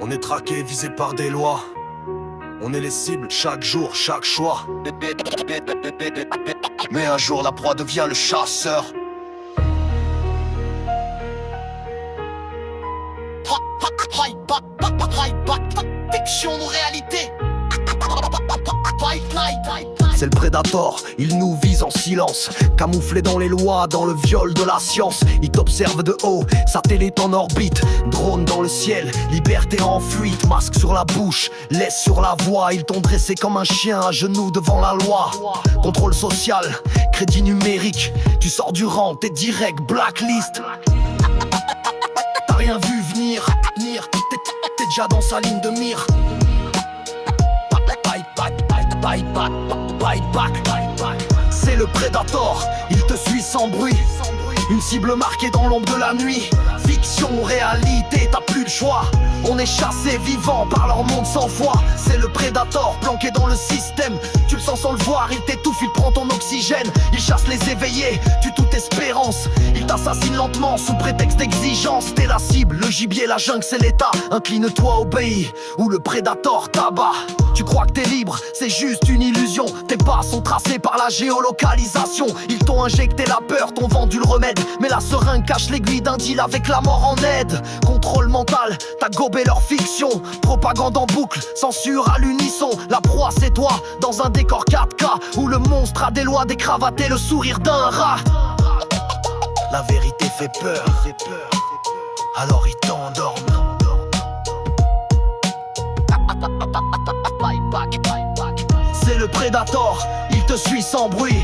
On est traqué, visé par des lois. On est les cibles, chaque jour, chaque choix. Mais un jour la proie devient le chasseur. Fiction ou réalité? C'est le prédateur, il nous vise en silence. Camouflé dans les lois, dans le viol de la science. Il t'observe de haut, satellite en orbite. Drone dans le ciel, liberté en fuite. Masque sur la bouche, laisse sur la voie. Ils t'ont dressé comme un chien à genoux devant la loi. Contrôle social, crédit numérique. Tu sors du rang, t'es direct blacklist. T'as rien vu venir, t'es déjà dans sa ligne de mire. C'est le prédateur, il te suit sans bruit. Une cible marquée dans l'ombre de la nuit. Fiction ou réalité, t'as plus le choix. On est chassé vivant par leur monde sans foi. C'est le prédateur planqué dans le système. Tu le sens sans le voir, il t'étouffe, il prend ton oxygène. Il chasse les éveillés, tue toute espérance. Il t'assassine lentement sous prétexte d'exigence. T'es la cible, le gibier, la jungle c'est l'état. Incline-toi, obéis, ou le prédateur t'abat. Tu crois que t'es libre, c'est juste une illusion. Tes pas sont tracés par la géolocalisation. Ils t'ont injecté la peur, t'ont vendu le remède. Mais la seringue cache l'aiguille d'un deal avec la mort en aide. Contrôle mental, t'as gobé leur fiction. Propagande en boucle, censure à l'unisson. La proie c'est toi, dans un décor 4K où le monstre a des lois décravaté, le sourire d'un rat. La vérité fait peur, alors il t'endorme. C'est le prédateur, il te suit sans bruit.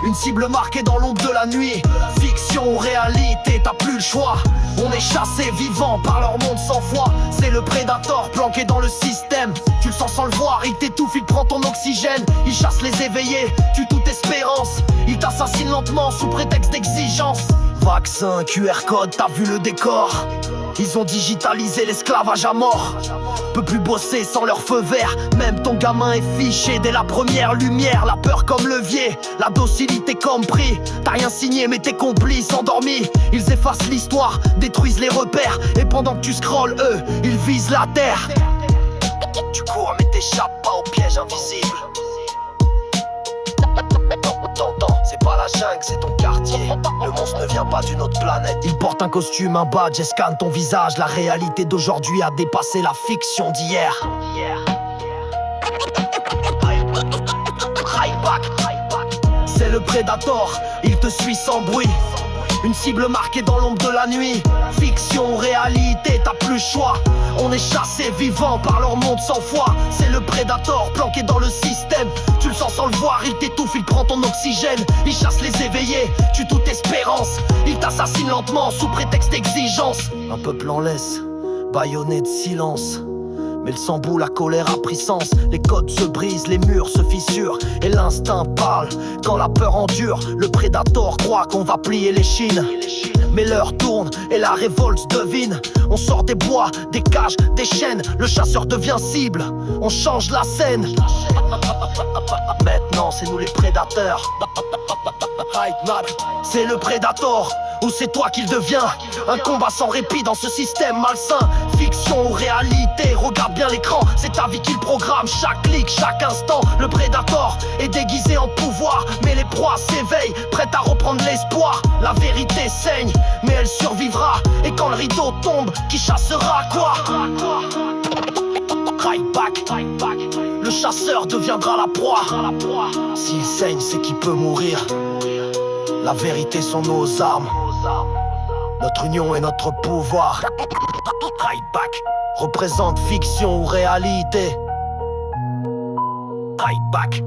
Une cible marquée dans l'ombre de la nuit. Fiction ou réalité, t'as plus le choix. On est chassé vivant par leur monde sans foi. C'est le prédateur planqué dans le système. Tu le sens sans le voir, il t'étouffe, il prend ton oxygène. Il chasse les éveillés, tue toute espérance. Il t'assassine lentement sous prétexte d'exigence. Vaccin, QR code, t'as vu le décor. Ils ont digitalisé l'esclavage à mort. Peut plus bosser sans leur feu vert. Même ton gamin est fiché dès la première lumière. La peur comme levier, la docilité comme prix. T'as rien signé mais tes complices endormis. Ils effacent l'histoire, détruisent les repères. Et pendant que tu scrolles, eux, ils visent la terre. Tu cours mais t'échappes pas au piège invisible. T'entends, c'est pas la jungle, c'est ton quartier. Le monstre ne vient pas d'une autre planète. Il porte un costume, un badge et scanne ton visage. La réalité d'aujourd'hui a dépassé la fiction d'hier. C'est le prédateur, il te suit sans bruit. Une cible marquée dans l'ombre de la nuit. Fiction ou réalité, t'as plus le choix. On est chassé vivant par leur monde sans foi. C'est le prédateur planqué dans le système. Tu le sens sans le voir, il t'étouffe, il prend ton oxygène. Il chasse les éveillés, tue toute espérance. Il t'assassine lentement sous prétexte d'exigence. Un peuple en laisse, bâillonné de silence. Mais le sang bout, la colère a pris sens. Les codes se brisent, les murs se fissurent. Et l'instinct parle, quand la peur endure. Le prédateur croit qu'on va plier les chines. Mais l'heure tourne et la révolte devine. On sort des bois, des cages, des chaînes. Le chasseur devient cible, on change la scène. Maintenant c'est nous les prédateurs. C'est le prédateur, ou c'est toi qu'il devient. Un combat sans répit dans ce système malsain. Fiction ou réalité, regarde bien l'écran. C'est ta vie qu'il programme, chaque clic, chaque instant. Le prédateur est déguisé en pouvoir. Mais les proies s'éveillent, prêtes à reprendre l'espoir. La vérité saigne, mais elle survivra. Et quand le rideau tombe, qui chassera quoi? Right back. Le chasseur deviendra la proie. S'il saigne, c'est qu'il peut mourir. La vérité sont nos armes. Notre union est notre pouvoir. Right back représente fiction ou réalité. Right back.